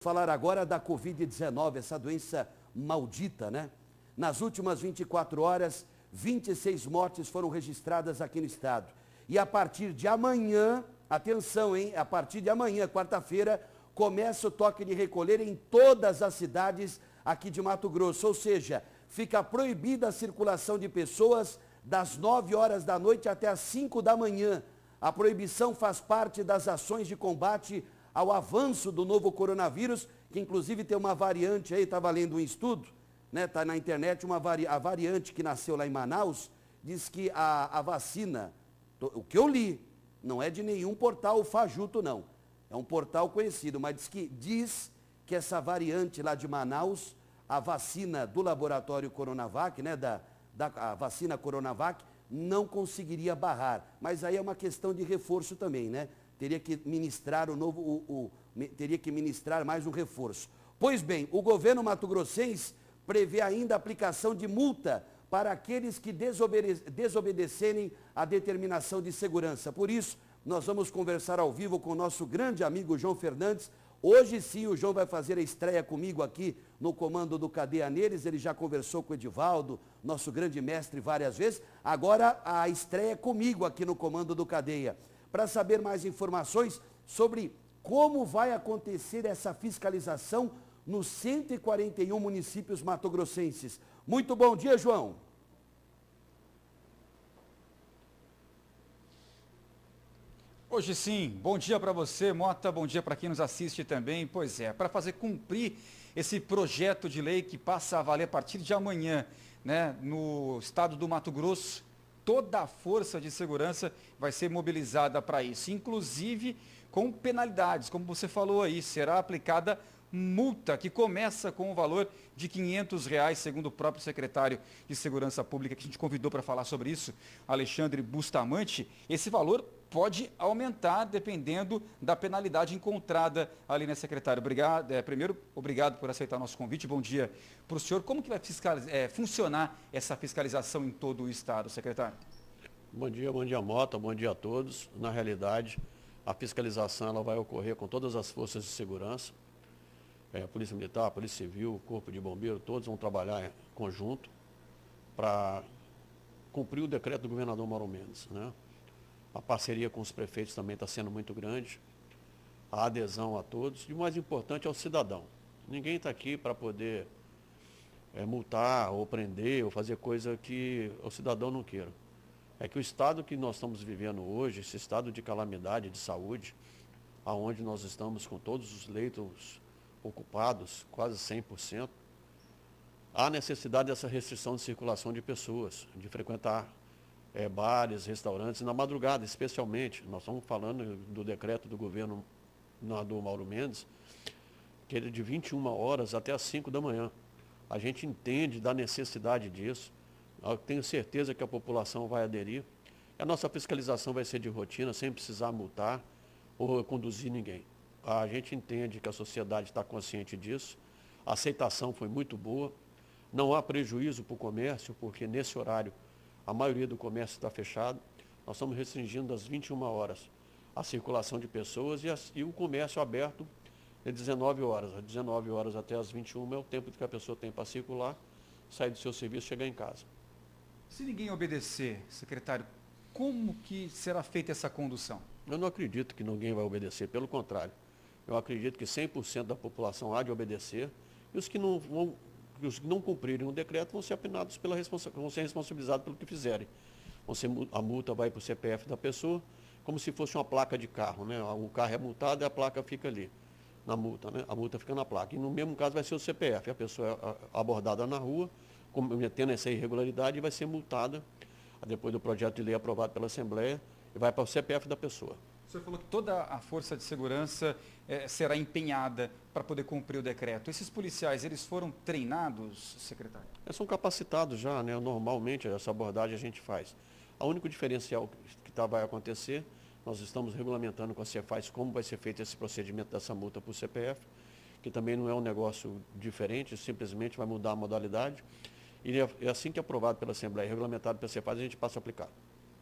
Falar agora da Covid-19, essa doença maldita, né? Nas últimas 24 horas, 26 mortes foram registradas aqui no estado. E a partir de amanhã, atenção, hein? A partir de amanhã, quarta-feira, começa o toque de recolher em todas as cidades aqui de Mato Grosso. Ou seja, fica proibida a circulação de pessoas das 9 horas da noite até as 5 da manhã. A proibição faz parte das ações de combate ao avanço do novo coronavírus, que inclusive tem uma variante aí, estava lendo um estudo, né, está na internet, a variante que nasceu lá em Manaus, diz que a vacina, o que eu li, não é de nenhum portal fajuto não, é um portal conhecido, mas diz que essa variante lá de Manaus, a vacina do laboratório Coronavac, né, a vacina Coronavac, não conseguiria barrar, mas aí é uma questão de reforço também, né? Teria que ministrar teria que ministrar mais um reforço. Pois bem, o governo mato-grossense prevê ainda a aplicação de multa para aqueles que desobedecerem à determinação de segurança. Por isso, nós vamos conversar ao vivo com o nosso grande amigo João Fernandes. Hoje sim o João vai fazer a estreia comigo aqui no comando do Cadeia Neles. Ele já conversou com o Edivaldo, nosso grande mestre, várias vezes. Agora a estreia é comigo aqui no comando do Cadeia, para saber mais informações sobre como vai acontecer essa fiscalização nos 141 municípios mato-grossenses. Muito bom dia, João. Hoje sim, bom dia para você, Mota, bom dia para quem nos assiste também. Pois é, para fazer cumprir esse projeto de lei que passa a valer a partir de amanhã, né, no estado do Mato Grosso, toda a força de segurança vai ser mobilizada para isso, inclusive com penalidades, como você falou aí, será aplicada multa que começa com o valor de R$ 500, segundo o próprio secretário de Segurança Pública, que a gente convidou para falar sobre isso, Alexandre Bustamante. Esse valor pode aumentar dependendo da penalidade encontrada ali, né, secretário? Obrigado. Primeiro, obrigado por aceitar nosso convite. Bom dia para o senhor. Como que vai funcionar essa fiscalização em todo o estado, secretário? Bom dia, Mota, bom dia a todos. Na realidade, a fiscalização ela vai ocorrer com todas as forças de segurança. A Polícia Militar, a Polícia Civil, o Corpo de Bombeiro, todos vão trabalhar em conjunto para cumprir o decreto do governador Mauro Mendes, né? A parceria com os prefeitos também está sendo muito grande, a adesão a todos, e o mais importante é o cidadão. Ninguém está aqui para poder multar ou prender ou fazer coisa que o cidadão não queira. É que o estado que nós estamos vivendo hoje, esse estado de calamidade de saúde, aonde nós estamos com todos os leitos ocupados, quase 100%, há necessidade dessa restrição de circulação de pessoas, de frequentar bares, restaurantes, na madrugada especialmente. Nós estamos falando do decreto do governo do Mauro Mendes, que é de 21 horas até as 5 da manhã. A gente entende da necessidade disso, eu tenho certeza que a população vai aderir. A nossa fiscalização vai ser de rotina, sem precisar multar ou conduzir ninguém. A gente entende que a sociedade está consciente disso, a aceitação foi muito boa, não há prejuízo para o comércio, porque nesse horário a maioria do comércio está fechado. Nós estamos restringindo das 21 horas a circulação de pessoas e o comércio aberto de 19 horas. De 19 horas até as 21 é o tempo que a pessoa tem para circular, sair do seu serviço e chegar em casa. Se ninguém obedecer, secretário, como que será feita essa condução? Eu não acredito que ninguém vai obedecer, pelo contrário. Eu acredito que 100% da população há de obedecer e os que não cumprirem o decreto vão ser apenados vão ser responsabilizados pelo que fizerem. A multa vai para o CPF da pessoa, como se fosse uma placa de carro, né? O carro é multado e a placa fica ali, na multa, né? A multa fica na placa. E no mesmo caso vai ser o CPF. A pessoa é abordada na rua, cometendo essa irregularidade, e vai ser multada, depois do projeto de lei aprovado pela Assembleia, e vai para o CPF da pessoa. O senhor falou que toda a força de segurança será empenhada para poder cumprir o decreto. Esses policiais, eles foram treinados, secretário? Eles são capacitados já, né? Normalmente essa abordagem a gente faz. O único diferencial que vai acontecer, nós estamos regulamentando com a Cefaz como vai ser feito esse procedimento dessa multa para o CPF, que também não é um negócio diferente, simplesmente vai mudar a modalidade. E assim que aprovado pela Assembleia e regulamentado pela Cefaz, a gente passa a aplicar.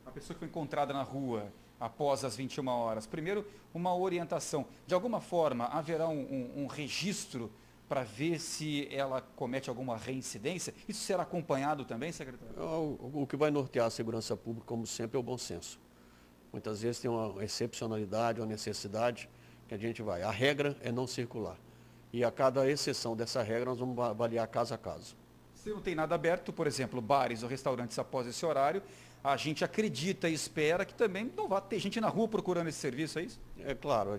A pessoa que foi encontrada na rua, após as 21 horas? Primeiro, uma orientação. De alguma forma, haverá um registro para ver se ela comete alguma reincidência? Isso será acompanhado também, secretário? O que vai nortear a segurança pública, como sempre, é o bom senso. Muitas vezes tem uma excepcionalidade, uma necessidade que a gente vai. A regra é não circular. E a cada exceção dessa regra, nós vamos avaliar caso a caso. Se não tem nada aberto, por exemplo, bares ou restaurantes após esse horário, a gente acredita e espera que também não vá ter gente na rua procurando esse serviço, é isso? É claro,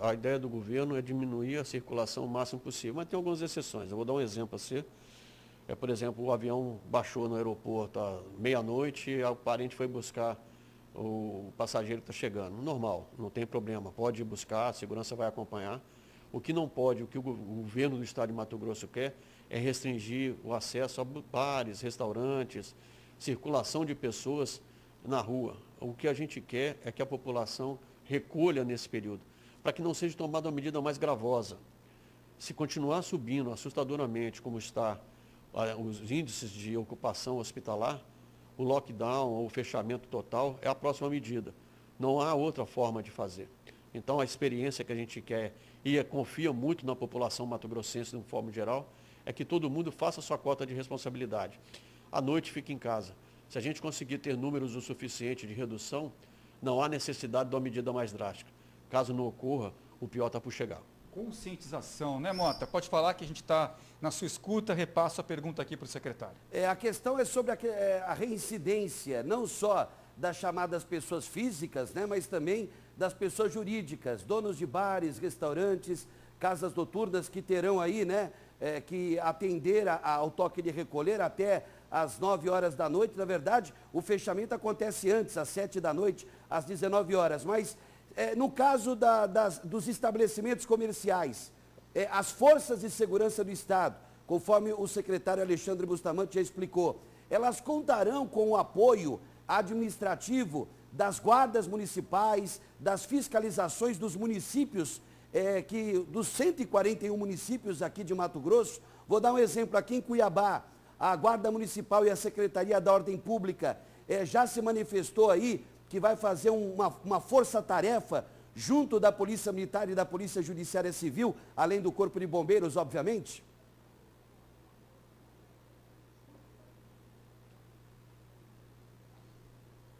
a ideia do governo é diminuir a circulação o máximo possível, mas tem algumas exceções. Eu vou dar um exemplo a você. Por exemplo, o avião baixou no aeroporto à meia-noite e o parente foi buscar o passageiro que está chegando. Normal, não tem problema, pode ir buscar, a segurança vai acompanhar. O que não pode, o que o governo do estado de Mato Grosso quer, é restringir o acesso a bares, restaurantes, circulação de pessoas na rua. O que a gente quer é que a população recolha nesse período, para que não seja tomada uma medida mais gravosa. Se continuar subindo assustadoramente, como está os índices de ocupação hospitalar, o lockdown ou o fechamento total é a próxima medida. Não há outra forma de fazer. Então, a experiência que a gente quer e confia muito na população mato-grossense, de uma forma geral, é que todo mundo faça a sua cota de responsabilidade. À noite, fique em casa. Se a gente conseguir ter números o suficiente de redução, não há necessidade de uma medida mais drástica. Caso não ocorra, o pior está por chegar. Conscientização, né, Mota? Pode falar que a gente está na sua escuta, repasso a pergunta aqui para o secretário. A questão é sobre a reincidência, não só das chamadas pessoas físicas, né, mas também das pessoas jurídicas, donos de bares, restaurantes, casas noturnas que terão aí, né, que atender ao toque de recolher até às 9 horas da noite. Na verdade, o fechamento acontece antes, às 7 da noite, às 19 horas. Mas, no caso dos estabelecimentos comerciais, as forças de segurança do Estado, conforme o secretário Alexandre Bustamante já explicou, elas contarão com o apoio administrativo das guardas municipais, das fiscalizações dos municípios, dos 141 municípios aqui de Mato Grosso. Vou dar um exemplo aqui em Cuiabá. A Guarda Municipal e a Secretaria da Ordem Pública já se manifestou aí que vai fazer uma força-tarefa junto da Polícia Militar e da Polícia Judiciária Civil, além do Corpo de Bombeiros, obviamente.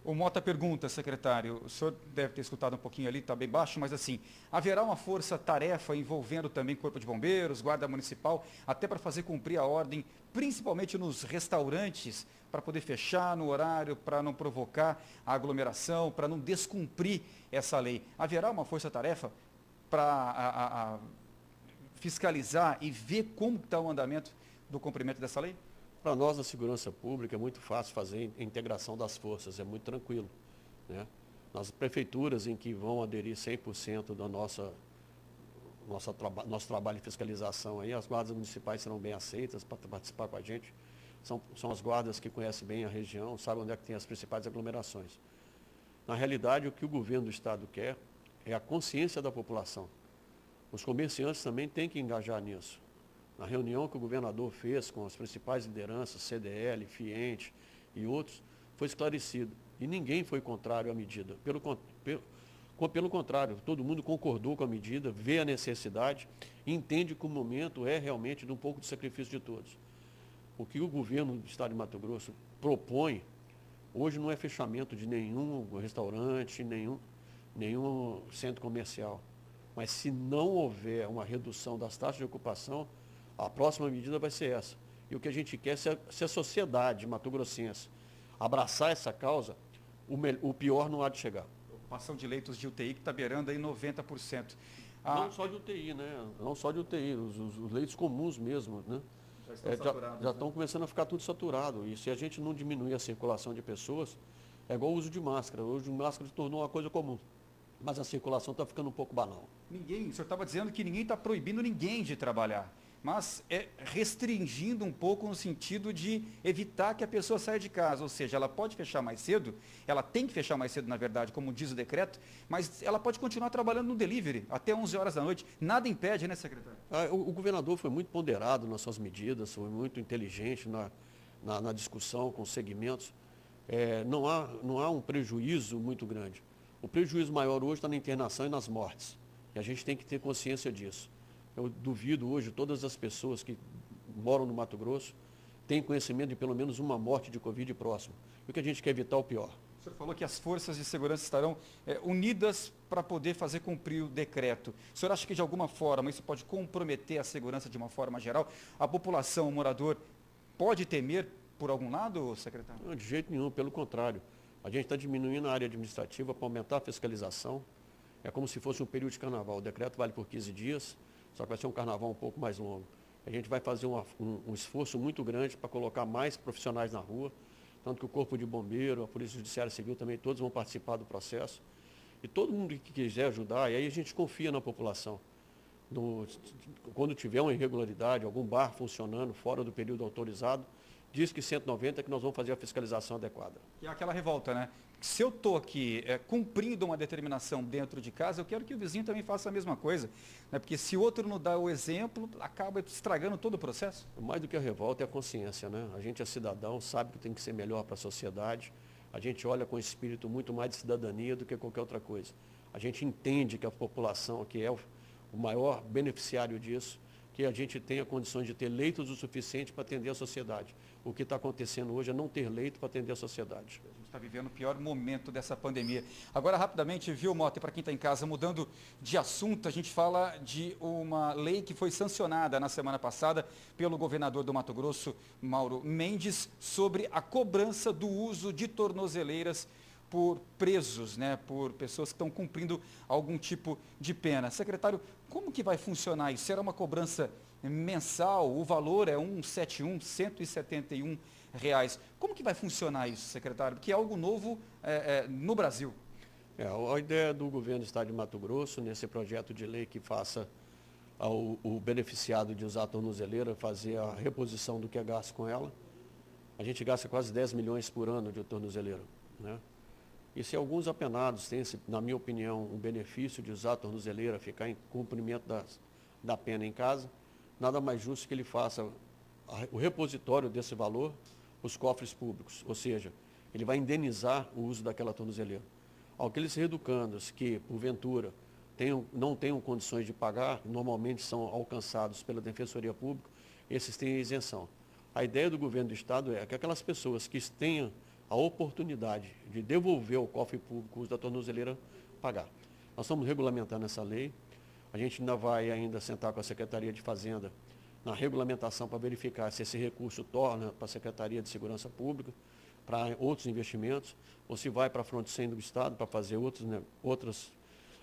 O Mota pergunta, secretário, o senhor deve ter escutado um pouquinho ali, está bem baixo, mas assim, haverá uma força-tarefa envolvendo também Corpo de Bombeiros, Guarda Municipal, até para fazer cumprir a ordem, principalmente nos restaurantes, para poder fechar no horário, para não provocar a aglomeração, para não descumprir essa lei. Haverá uma força-tarefa para fiscalizar e ver como está o andamento do cumprimento dessa lei? Para nós, na segurança pública, é muito fácil fazer a integração das forças, é muito tranquilo, né? Nas prefeituras em que vão aderir 100% do nosso trabalho de fiscalização, aí, as guardas municipais serão bem aceitas para participar com a gente. São as guardas que conhecem bem a região, sabem onde é que tem as principais aglomerações. Na realidade, o que o governo do Estado quer é a consciência da população. Os comerciantes também têm que engajar nisso. Na reunião que o governador fez com as principais lideranças, CDL, FIENTE e outros, foi esclarecido. E ninguém foi contrário à medida. Pelo contrário, todo mundo concordou com a medida, vê a necessidade e entende que o momento é realmente de um pouco de sacrifício de todos. O que o governo do Estado de Mato Grosso propõe, hoje não é fechamento de nenhum restaurante, nenhum centro comercial. Mas se não houver uma redução das taxas de ocupação, a próxima medida vai ser essa. E o que a gente quer é se a sociedade mato-grossense abraçar essa causa, o pior não há de chegar. Ocupação de leitos de UTI que está beirando aí 90%. Não só de UTI, né? Não só de UTI, os leitos comuns mesmo, né? Já estão começando a ficar tudo saturado. E se a gente não diminuir a circulação de pessoas, é igual o uso de máscara. O uso de máscara se tornou uma coisa comum. Mas a circulação está ficando um pouco banal. O senhor estava dizendo que ninguém está proibindo ninguém de trabalhar, mas restringindo um pouco no sentido de evitar que a pessoa saia de casa. Ou seja, ela pode fechar mais cedo, ela tem que fechar mais cedo, na verdade, como diz o decreto, mas ela pode continuar trabalhando no delivery até 11 horas da noite. Nada impede, né, secretário? O governador foi muito ponderado nas suas medidas, foi muito inteligente na discussão com os segmentos. Não há um prejuízo muito grande. O prejuízo maior hoje está na internação e nas mortes. E a gente tem que ter consciência disso. Eu duvido hoje, todas as pessoas que moram no Mato Grosso têm conhecimento de pelo menos uma morte de Covid próximo. E o que a gente quer evitar é o pior. O senhor falou que as forças de segurança estarão unidas para poder fazer cumprir o decreto. O senhor acha que de alguma forma isso pode comprometer a segurança de uma forma geral? A população, o morador, pode temer por algum lado, secretário? Não, de jeito nenhum, pelo contrário. A gente está diminuindo a área administrativa para aumentar a fiscalização. É como se fosse um período de carnaval. O decreto vale por 15 dias, só que vai ser um carnaval um pouco mais longo. A gente vai fazer um esforço muito grande para colocar mais profissionais na rua, tanto que o Corpo de Bombeiro, a Polícia Judiciária Civil também, todos vão participar do processo. E todo mundo que quiser ajudar, e aí a gente confia na população. Quando tiver uma irregularidade, algum bar funcionando fora do período autorizado, diz que 190 é que nós vamos fazer a fiscalização adequada. E é aquela revolta, né? Se eu estou aqui cumprindo uma determinação dentro de casa, eu quero que o vizinho também faça a mesma coisa. Né? Porque se o outro não dá o exemplo, acaba estragando todo o processo. Mais do que a revolta é a consciência, né? A gente é cidadão, sabe que tem que ser melhor para a sociedade. A gente olha com espírito muito mais de cidadania do que qualquer outra coisa. A gente entende que a população aqui é o maior beneficiário disso, que a gente tenha condições de ter leitos o suficiente para atender a sociedade. O que está acontecendo hoje é não ter leito para atender a sociedade. A gente está vivendo o pior momento dessa pandemia. Agora, rapidamente, viu, Mota, e para quem está em casa, mudando de assunto, a gente fala de uma lei que foi sancionada na semana passada pelo governador do Mato Grosso, Mauro Mendes, sobre a cobrança do uso de tornozeleiras por presos, né, por pessoas que estão cumprindo algum tipo de pena. Secretário, como que vai funcionar isso? Será uma cobrança mensal? O valor é 171 reais. Como que vai funcionar isso, secretário? Porque é algo novo no Brasil. A ideia do governo do estado de Mato Grosso, nesse projeto de lei que faça o beneficiado de usar a tornozeleira, fazer a reposição do que é gasto com ela. A gente gasta quase 10 milhões por ano de tornozeleira, né? E se alguns apenados têm, na minha opinião, um benefício de usar a tornozeleira, ficar em cumprimento da pena em casa, nada mais justo que ele faça o repositório desse valor os cofres públicos, ou seja, ele vai indenizar o uso daquela tornozeleira. Aqueles reeducandos que, porventura, não tenham condições de pagar, normalmente são alcançados pela Defensoria Pública, esses têm isenção. A ideia do governo do Estado é que aquelas pessoas que tenham a oportunidade de devolver ao cofre público o uso da tornozeleira, pagar. Nós estamos regulamentando essa lei, a gente ainda vai sentar com a Secretaria de Fazenda na regulamentação para verificar se esse recurso torna para a Secretaria de Segurança Pública, para outros investimentos, ou se vai para a fronte do Estado para fazer outras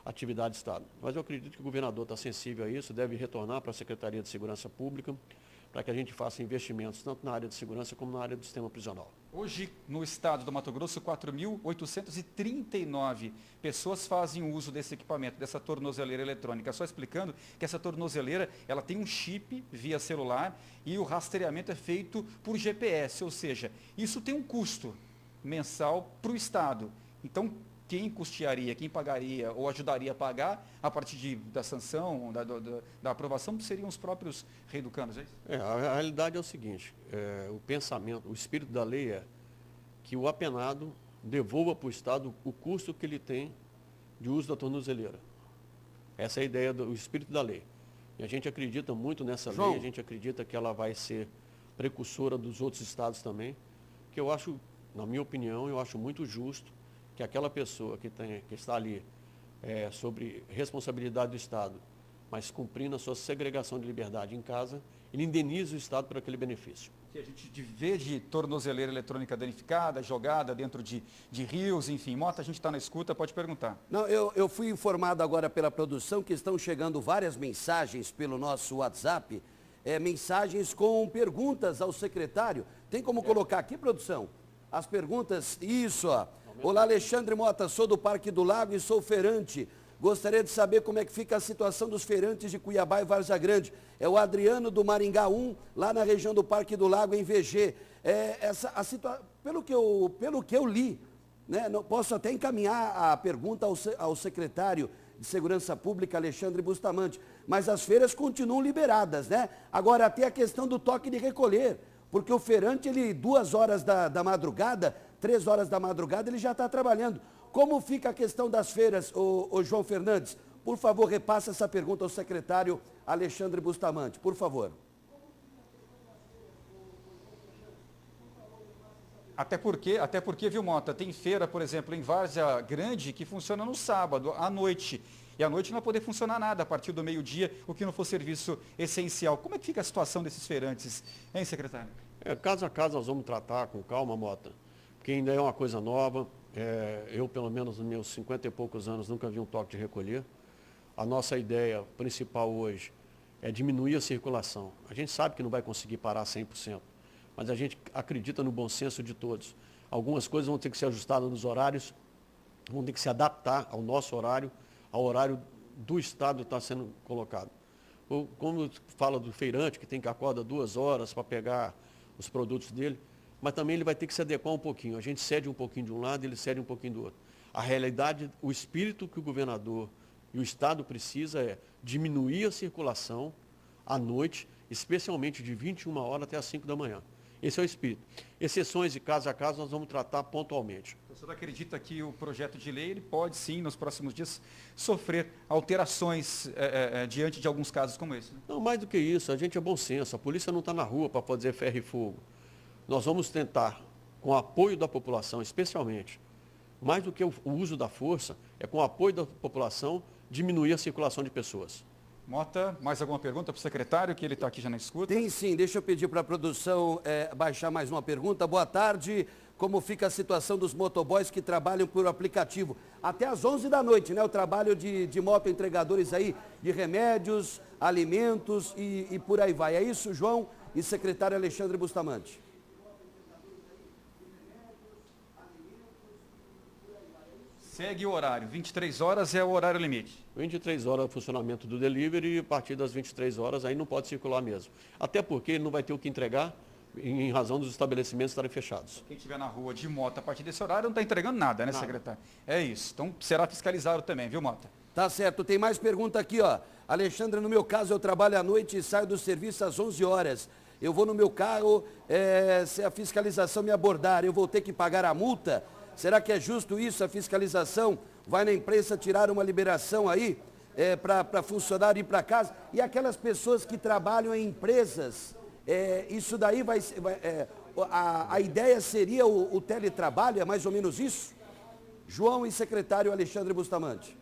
atividades do Estado. Mas eu acredito que o governador está sensível a isso, deve retornar para a Secretaria de Segurança Pública, para que a gente faça investimentos tanto na área de segurança como na área do sistema prisional. Hoje, no estado do Mato Grosso, 4.839 pessoas fazem uso desse equipamento, dessa tornozeleira eletrônica. Só explicando que essa tornozeleira, ela tem um chip via celular e o rastreamento é feito por GPS, ou seja, isso tem um custo mensal para o estado. Então, quem custearia, quem pagaria ou ajudaria a pagar a partir da sanção, da aprovação, seriam os próprios reeducandos, é isso? A realidade é o seguinte, o pensamento, o espírito da lei é que o apenado devolva para o Estado o custo que ele tem de uso da tornozeleira. Essa é a ideia do espírito da lei. E a gente acredita muito nessa lei, a gente acredita que ela vai ser precursora dos outros estados também, que eu acho, na minha opinião, eu acho muito justo que aquela pessoa que está ali sobre responsabilidade do Estado, mas cumprindo a sua segregação de liberdade em casa, ele indeniza o Estado por aquele benefício. Que a gente vê de tornozeleira eletrônica danificada, jogada dentro de rios, enfim. Mota, a gente está na escuta, pode perguntar. Não, eu fui informado agora pela produção que estão chegando várias mensagens pelo nosso WhatsApp, mensagens com perguntas ao secretário. Tem como colocar aqui, produção? As perguntas, isso, ó. Olá, Alexandre Mota, sou do Parque do Lago e sou feirante. Gostaria de saber como é que fica a situação dos feirantes de Cuiabá e Várzea Grande. É o Adriano do Maringá 1, lá na região do Parque do Lago, em VG. Pelo que eu li, né, posso até encaminhar a pergunta ao secretário de Segurança Pública, Alexandre Bustamante, mas as feiras continuam liberadas, né? Agora, tem a questão do toque de recolher, porque o feirante, 2 horas da madrugada, 3 horas da madrugada, ele já está trabalhando. como fica a questão das feiras, ô João Fernandes? Por favor, repassa essa pergunta ao secretário Alexandre Bustamante, por favor. Até porque, viu, Mota, tem feira, por exemplo, em Várzea Grande, que funciona no sábado, à noite. E à noite não vai poder funcionar nada a partir do meio-dia, o que não for serviço essencial. Como é que fica a situação desses feirantes, hein, secretário? Caso a caso nós vamos tratar com calma, Mota, porque ainda é uma coisa nova. Eu, pelo menos nos meus 50 e poucos anos, nunca vi um toque de recolher. A nossa ideia principal hoje é diminuir a circulação. A gente sabe que não vai conseguir parar 100%, mas a gente acredita no bom senso de todos. Algumas coisas vão ter que ser ajustadas nos horários, vão ter que se adaptar ao nosso horário, ao horário do Estado que está sendo colocado. Como fala do feirante, que tem que acordar 2 horas para pegar os produtos dele, mas também ele vai ter que se adequar um pouquinho. A gente cede um pouquinho de um lado, ele cede um pouquinho do outro. A realidade, o espírito que o governador e o Estado precisa é diminuir a circulação à noite, especialmente de 21 horas até as 5 da manhã. Esse é o espírito. Exceções de caso a caso nós vamos tratar pontualmente. O senhor acredita que o projeto de lei ele pode sim, nos próximos dias, sofrer alterações diante de alguns casos como esse? Né? Não, mais do que isso, a gente é bom senso. A polícia não está na rua para fazer ferro e fogo. Nós vamos tentar, com o apoio da população, especialmente, mais do que o uso da força, é com o apoio da população, diminuir a circulação de pessoas. Mota, mais alguma pergunta para o secretário, que ele está aqui já na escuta? Tem sim, deixa eu pedir para a produção baixar mais uma pergunta. Boa tarde, como fica a situação dos motoboys que trabalham por aplicativo? Até às 11 da noite, né? O trabalho de moto entregadores aí, de remédios, alimentos e por aí vai. É isso, João e secretário Alexandre Bustamante? Segue o horário, 23 horas é o horário limite. 23 horas é o funcionamento do delivery e a partir das 23 horas aí não pode circular mesmo. Até porque ele não vai ter o que entregar em razão dos estabelecimentos estarem fechados. Quem estiver na rua de moto a partir desse horário não está entregando nada, né, secretário? É isso. Então será fiscalizado também, viu, Mota? Tá certo. Tem mais pergunta aqui, ó. Alexandre, no meu caso eu trabalho à noite e saio do serviço às 11 horas. Eu vou no meu carro, se a fiscalização me abordar, eu vou ter que pagar a multa? Será que é justo isso? A fiscalização vai na imprensa tirar uma liberação aí para funcionário ir para casa? E aquelas pessoas que trabalham em empresas, isso daí a ideia seria o teletrabalho, é mais ou menos isso? João e secretário Alexandre Bustamante.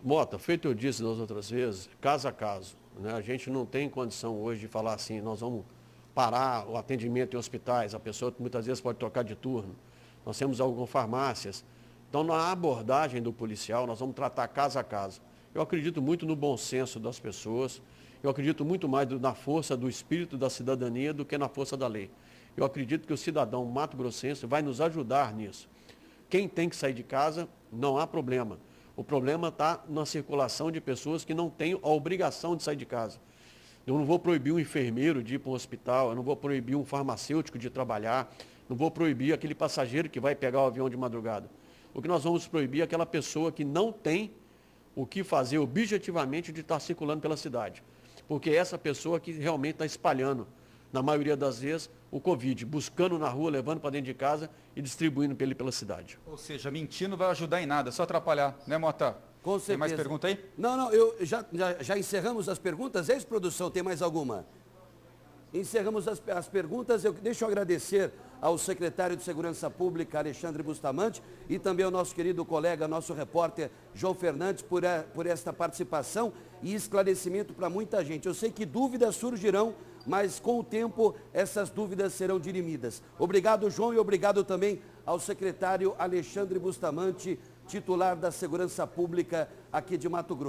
Mota, feito eu disse das outras vezes, caso a caso. Né? A gente não tem condição hoje de falar assim, nós vamos parar o atendimento em hospitais, a pessoa muitas vezes pode trocar de turno. Nós temos algumas farmácias. Então, na abordagem do policial, nós vamos tratar caso a caso. Eu acredito muito no bom senso das pessoas, eu acredito muito mais na força do espírito da cidadania do que na força da lei. Eu acredito que o cidadão mato-grossense vai nos ajudar nisso. Quem tem que sair de casa, não há problema. O problema está na circulação de pessoas que não têm a obrigação de sair de casa. Eu não vou proibir um enfermeiro de ir para um hospital, eu não vou proibir um farmacêutico de trabalhar, não vou proibir aquele passageiro que vai pegar o avião de madrugada. O que nós vamos proibir é aquela pessoa que não tem o que fazer objetivamente de estar circulando pela cidade. Porque é essa pessoa que realmente está espalhando, na maioria das vezes, o Covid, buscando na rua, levando para dentro de casa e distribuindo ele pela cidade. Ou seja, mentir não vai ajudar em nada, só atrapalhar, né, Mota? Com certeza. Tem mais pergunta aí? Não, já encerramos as perguntas. Ex-produção, tem mais alguma? Encerramos as perguntas. Deixa eu agradecer ao secretário de Segurança Pública, Alexandre Bustamante, e também ao nosso querido colega, nosso repórter, João Fernandes, por esta participação e esclarecimento para muita gente. Eu sei que dúvidas surgirão, mas com o tempo essas dúvidas serão dirimidas. Obrigado, João, e obrigado também ao secretário Alexandre Bustamante, titular da Segurança Pública aqui de Mato Grosso.